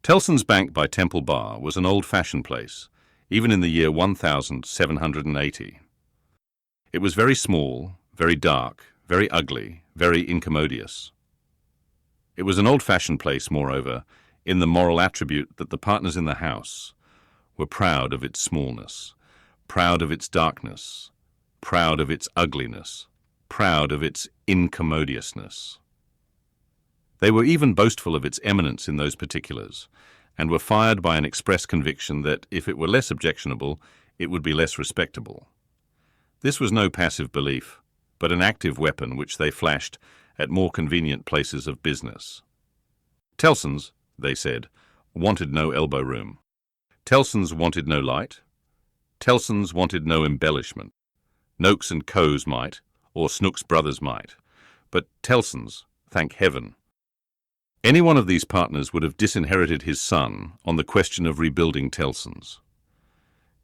Tellson's Bank by Temple Bar was an old-fashioned place, even in the year 1780. It was very small, very dark, very ugly, very incommodious. It was an old-fashioned place, moreover, in the moral attribute that the partners in the house were proud of its smallness, proud of its darkness, proud of its ugliness, proud of its incommodiousness. They were even boastful of its eminence in those particulars, and were fired by an express conviction that, if it were less objectionable, it would be less respectable. This was no passive belief, but an active weapon which they flashed at more convenient places of business. Tellson's, they said, wanted no elbow room. Tellson's wanted no light. Tellson's wanted no embellishment. Noakes and Co's might, or Snooks Brothers might, but Tellson's, thank heaven. Any one of these partners would have disinherited his son on the question of rebuilding Tellson's.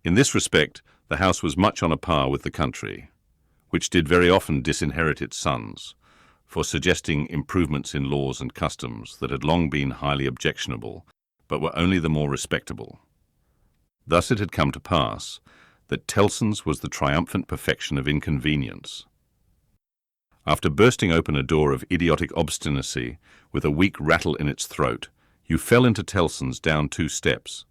In this respect, the house was much on a par with the country, which did very often disinherit its sons, for suggesting improvements in laws and customs that had long been highly objectionable, but were only the more respectable. Thus it had come to pass that Tellson's was the triumphant perfection of inconvenience. After bursting open a door of idiotic obstinacy with a weak rattle in its throat, you fell into Tellson's down 2 steps,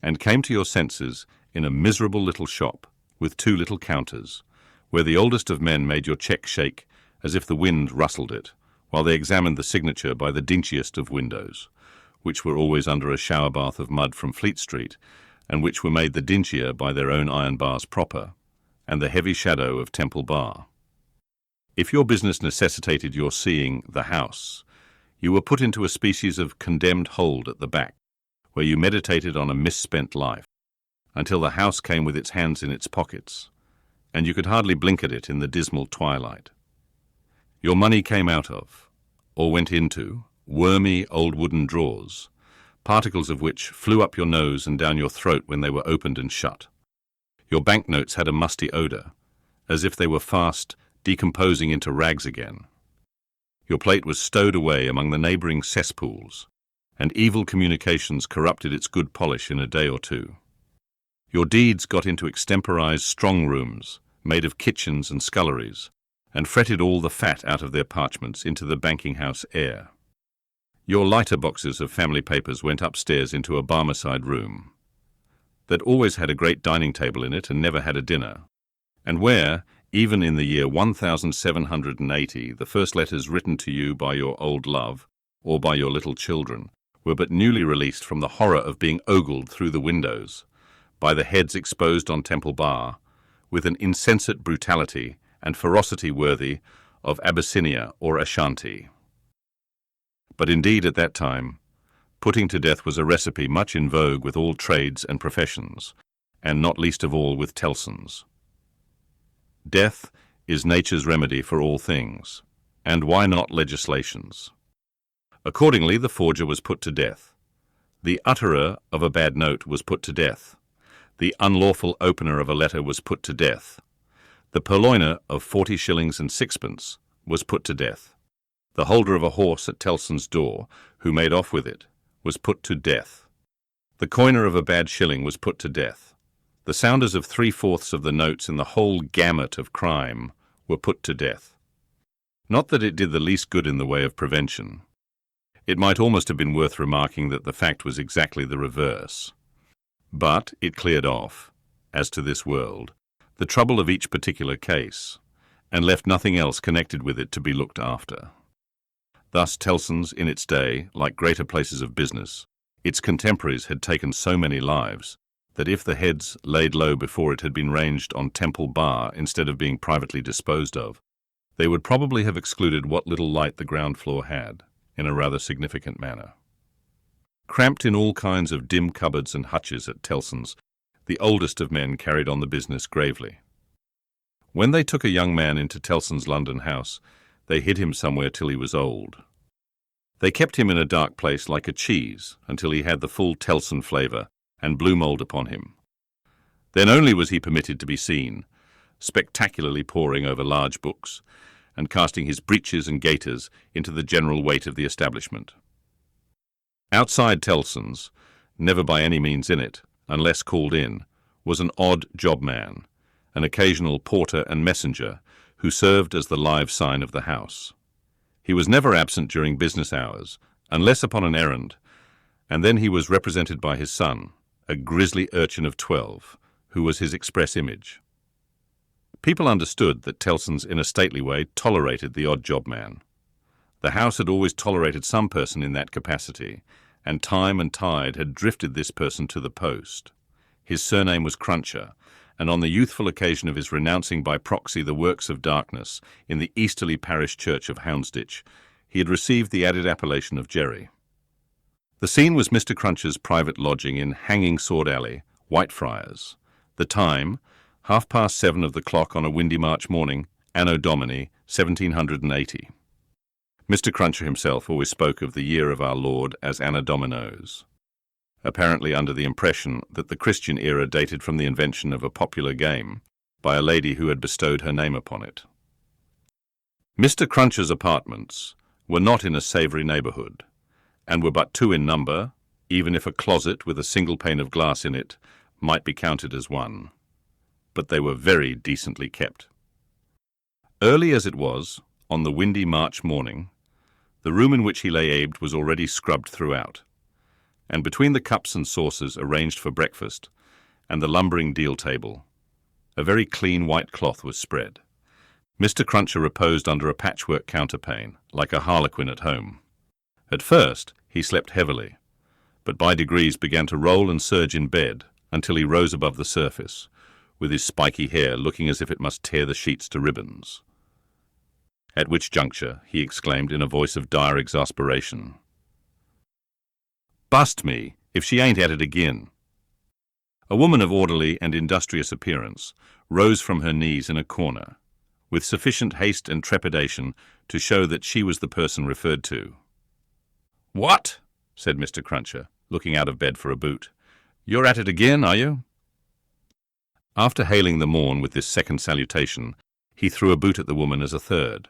and came to your senses in a miserable little shop with 2 little counters, where the oldest of men made your cheque shake as if the wind rustled it, while they examined the signature by the dingiest of windows, which were always under a shower bath of mud from Fleet Street, and which were made the dingier by their own iron bars proper, and the heavy shadow of Temple Bar. If your business necessitated your seeing the house, you were put into a species of condemned hold at the back, where you meditated on a misspent life, until the house came with its hands in its pockets, and you could hardly blink at it in the dismal twilight. Your money came out of, or went into, wormy old wooden drawers, particles of which flew up your nose and down your throat when they were opened and shut. Your banknotes had a musty odour, as if they were fast decomposing into rags again. Your plate was stowed away among the neighbouring cesspools, and evil communications corrupted its good polish in a day or 2. Your deeds got into extemporized strong rooms, made of kitchens and sculleries, and fretted all the fat out of their parchments into the banking-house air. Your lighter boxes of family papers went upstairs into a Barmecide room, that always had a great dining table in it and never had a dinner, and where, even in the year 1780, the first letters written to you by your old love, or by your little children, were but newly released from the horror of being ogled through the windows, by the heads exposed on Temple Bar, with an insensate brutality and ferocity worthy of Abyssinia or Ashanti. But indeed at that time, putting to death was a recipe much in vogue with all trades and professions, and not least of all with Tellson's. Death is nature's remedy for all things, and why not legislation's? Accordingly, the forger was put to death. The utterer of a bad note was put to death. The unlawful opener of a letter was put to death. The purloiner of 40 shillings and 6pence was put to death. The holder of a horse at Tellson's door, who made off with it, was put to death. The coiner of a bad shilling was put to death. The sounders of 3/4 of the notes in the whole gamut of crime were put to death. Not that it did the least good in the way of prevention. It might almost have been worth remarking that the fact was exactly the reverse. But it cleared off, as to this world, the trouble of each particular case, and left nothing else connected with it to be looked after. Thus Tellson's, in its day, like greater places of business, its contemporaries had taken so many lives, that if the heads laid low before it had been ranged on Temple Bar instead of being privately disposed of, they would probably have excluded what little light the ground floor had, in a rather significant manner. Cramped in all kinds of dim cupboards and hutches at Tellson's, the oldest of men carried on the business gravely. When they took a young man into Tellson's London house, they hid him somewhere till he was old. They kept him in a dark place like a cheese until he had the full Tellson flavour and blue mould upon him. Then only was he permitted to be seen, spectacularly poring over large books, and casting his breeches and gaiters into the general weight of the establishment. Outside Tellson's, never by any means in it, unless called in, was an odd jobman, an occasional porter and messenger who served as the live sign of the house. He was never absent during business hours, unless upon an errand, and then he was represented by his son, a grisly urchin of 12, who was his express image. People understood that Tellson's in a stately way tolerated the odd job man. The house had always tolerated some person in that capacity, and time and tide had drifted this person to the post. His surname was Cruncher, and on the youthful occasion of his renouncing by proxy the works of darkness in the easterly parish church of Houndsditch, he had received the added appellation of Jerry. The scene was Mr. Cruncher's private lodging in Hanging Sword Alley, Whitefriars. The time, 7:30 of the clock on a windy March morning, Anno Domini, 1780. Mr. Cruncher himself always spoke of the year of our Lord as Anno Dominos, apparently under the impression that the Christian era dated from the invention of a popular game by a lady who had bestowed her name upon it. Mr. Cruncher's apartments were not in a savoury neighbourhood, and were but 2 in number, even if a closet with a single pane of glass in it might be counted as one. But they were very decently kept. Early as it was, on the windy March morning, the room in which he lay abed was already scrubbed throughout, and between the cups and saucers arranged for breakfast and the lumbering deal table, a very clean white cloth was spread. Mr. Cruncher reposed under a patchwork counterpane, like a harlequin at home. At first he slept heavily, but by degrees began to roll and surge in bed until he rose above the surface, with his spiky hair looking as if it must tear the sheets to ribbons. At which juncture he exclaimed in a voice of dire exasperation, "Bust me, if she ain't at it again." A woman of orderly and industrious appearance rose from her knees in a corner, with sufficient haste and trepidation to show that she was the person referred to. "What?" said Mr. Cruncher, looking out of bed for a boot. "You're at it again, are you?" After hailing the morn with this second salutation, he threw a boot at the woman as a third.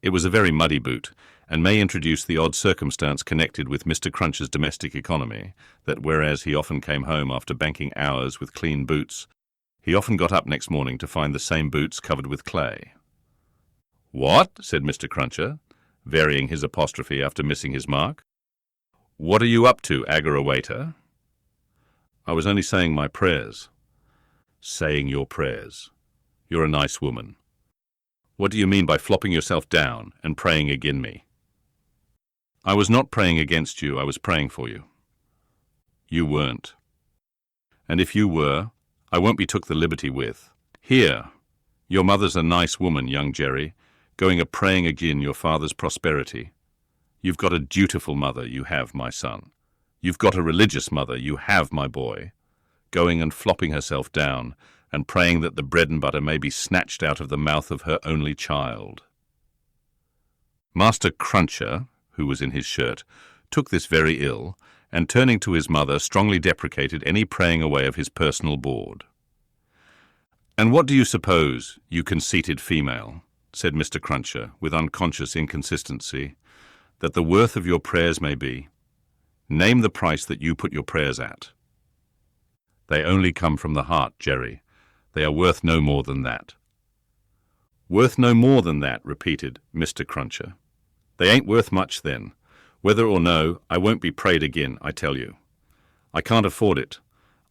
It was a very muddy boot, and may introduce the odd circumstance connected with Mr. Cruncher's domestic economy, that whereas he often came home after banking hours with clean boots, he often got up next morning to find the same boots covered with clay. "What?" said Mr. Cruncher, varying his apostrophe after missing his mark. "What are you up to, agger-a-waiter?" "I was only saying my prayers." "Saying your prayers. You're a nice woman. What do you mean by flopping yourself down and praying agin me?" "I was not praying against you, I was praying for you." "You weren't. And if you were, I won't be took the liberty with. Here, your mother's a nice woman, young Jerry, going a-praying agin your father's prosperity. You've got a dutiful mother, you have, my son. You've got a religious mother, you have, my boy, going and flopping herself down and praying that the bread and butter may be snatched out of the mouth of her only child." Master Cruncher, who was in his shirt, took this very ill, and turning to his mother strongly deprecated any praying away of his personal board. "And what do you suppose, you conceited female," said Mr. Cruncher, with unconscious inconsistency, "that the worth of your prayers may be? Name the price that you put your prayers at." "They only come from the heart, Jerry. They are worth no more than that." "Worth no more than that," repeated Mr. Cruncher. "They ain't worth much then. Whether or no, I won't be prayed agin, I tell you. I can't afford it.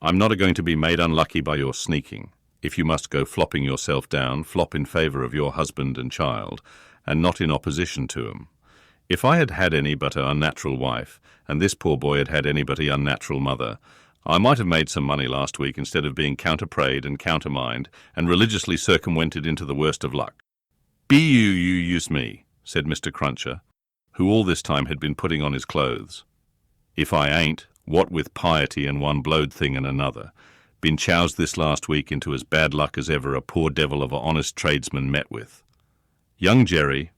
I'm not a-going to be made unlucky by your sneaking. If you must go flopping yourself down, flop in favour of your husband and child, and not in opposition to 'em. If I had had any but an unnatural wife, and this poor boy had had any but an unnatural mother, I might have made some money last week instead of being counter-prayed and countermined and religiously circumvented into the worst of luck." "Be you use me," said Mr. Cruncher, who all this time had been putting on his clothes. "If I ain't, what with piety and one blowed thing and another, been choused this last week into as bad luck as ever a poor devil of a honest tradesman met with. Young Jerry,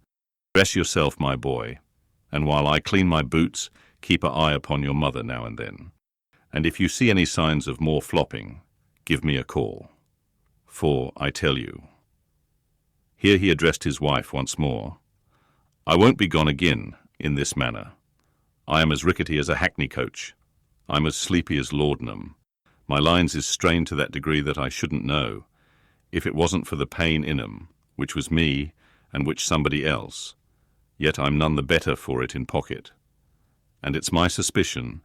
dress yourself, my boy, and while I clean my boots, keep an eye upon your mother now and then. And if you see any signs of more flopping, give me a call. For, I tell you," here he addressed his wife once more, "I won't be gone agin in this manner. I am as rickety as a hackney coach. I'm as sleepy as laudanum. My lines is strained to that degree that I shouldn't know, if it wasn't for the pain in 'em, which was me and which somebody else, yet I'm none the better for it in pocket. And it's my suspicion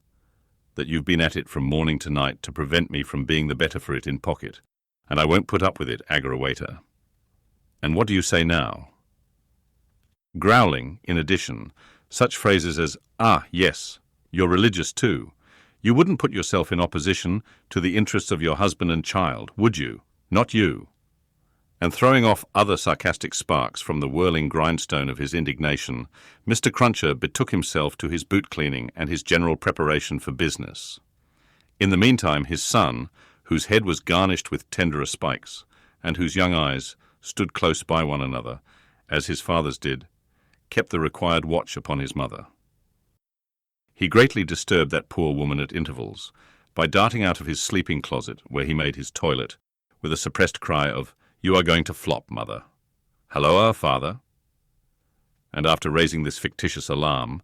that you've been at it from morning to night to prevent me from being the better for it in pocket, and I won't put up with it, aggrawator. And what do you say now? Growling, in addition, such phrases as, "Ah, yes, you're religious too. You wouldn't put yourself in opposition to the interests of your husband and child, would you? Not you." And throwing off other sarcastic sparks from the whirling grindstone of his indignation, Mr. Cruncher betook himself to his boot cleaning and his general preparation for business. In the meantime, his son, whose head was garnished with tenderer spikes, and whose young eyes stood close by one another, as his father's did, kept the required watch upon his mother. He greatly disturbed that poor woman at intervals by darting out of his sleeping closet, where he made his toilet, with a suppressed cry of, "You are going to flop, mother. Halloa, father." And after raising this fictitious alarm,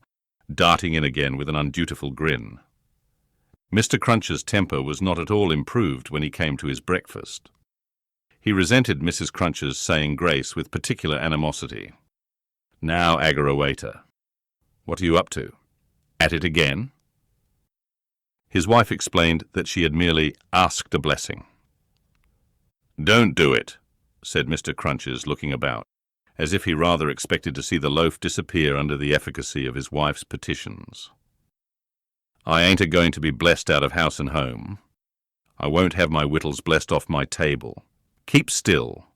darting in again with an undutiful grin. Mr. Cruncher's temper was not at all improved when he came to his breakfast. He resented Mrs. Cruncher's saying grace with particular animosity. "Now, aggrawator, what are you up to? At it again?" His wife explained that she had merely asked a blessing. "Don't do it," said Mr. Crunchers, looking about, as if he rather expected to see the loaf disappear under the efficacy of his wife's petitions. "I ain't a-going to be blessed out of house and home. I won't have my wittles blessed off my table. Keep still."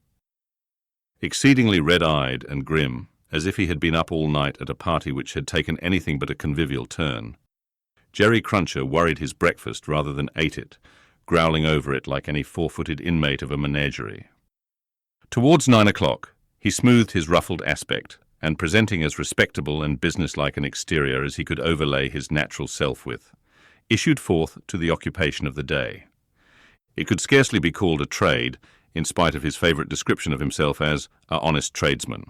Exceedingly red-eyed and grim, as if he had been up all night at a party which had taken anything but a convivial turn, Jerry Cruncher worried his breakfast rather than ate it, growling over it like any four-footed inmate of a menagerie. Towards 9 o'clock, he smoothed his ruffled aspect, and presenting as respectable and businesslike an exterior as he could overlay his natural self with, issued forth to the occupation of the day. It could scarcely be called a trade, in spite of his favourite description of himself as "a honest tradesman."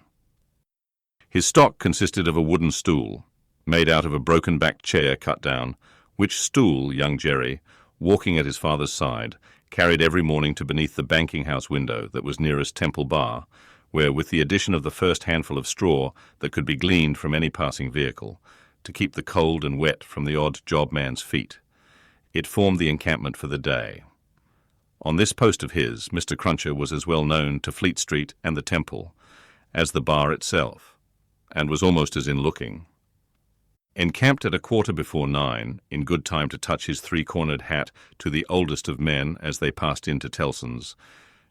His stock consisted of a wooden stool, made out of a broken-backed chair cut down, which stool young Jerry, walking at his father's side, carried every morning to beneath the banking-house window that was nearest Temple Bar, where, with the addition of the first handful of straw that could be gleaned from any passing vehicle, to keep the cold and wet from the odd job-man's feet, it formed the encampment for the day. On this post of his, Mr. Cruncher was as well known to Fleet Street and the Temple as the bar itself, and was almost as in-looking. Encamped at 9:15, in good time to touch his three-cornered hat to the oldest of men as they passed into Tellson's,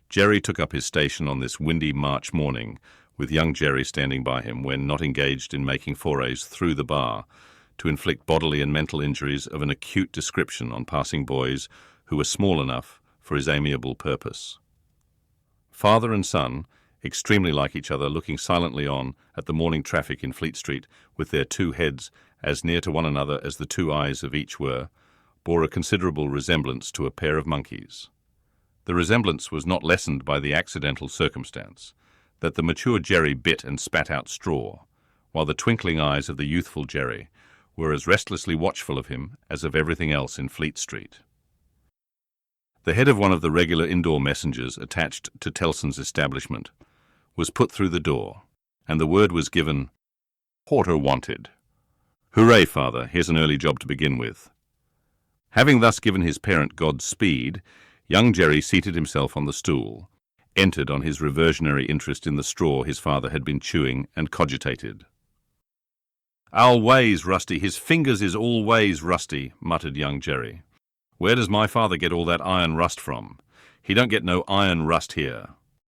Jerry took up his station on this windy March morning, with young Jerry standing by him when not engaged in making forays through the bar to inflict bodily and mental injuries of an acute description on passing boys who were small enough for his amiable purpose. Father and son, extremely like each other, looking silently on at the morning traffic in Fleet Street with their two heads as near to one another as the two eyes of each were, bore a considerable resemblance to a pair of monkeys. The resemblance was not lessened by the accidental circumstance that the mature Jerry bit and spat out straw, while the twinkling eyes of the youthful Jerry were as restlessly watchful of him as of everything else in Fleet Street. The head of one of the regular indoor messengers attached to Tellson's establishment was put through the door, and the word was given, "Porter wanted." "Hooray, father, here's an early job to begin with." Having thus given his parent Godspeed, young Jerry seated himself on the stool, entered on his reversionary interest in the straw his father had been chewing, and cogitated. "Always rusty, his fingers is always rusty," muttered young Jerry. "Where does my father get all that iron rust from? He don't get no iron rust here."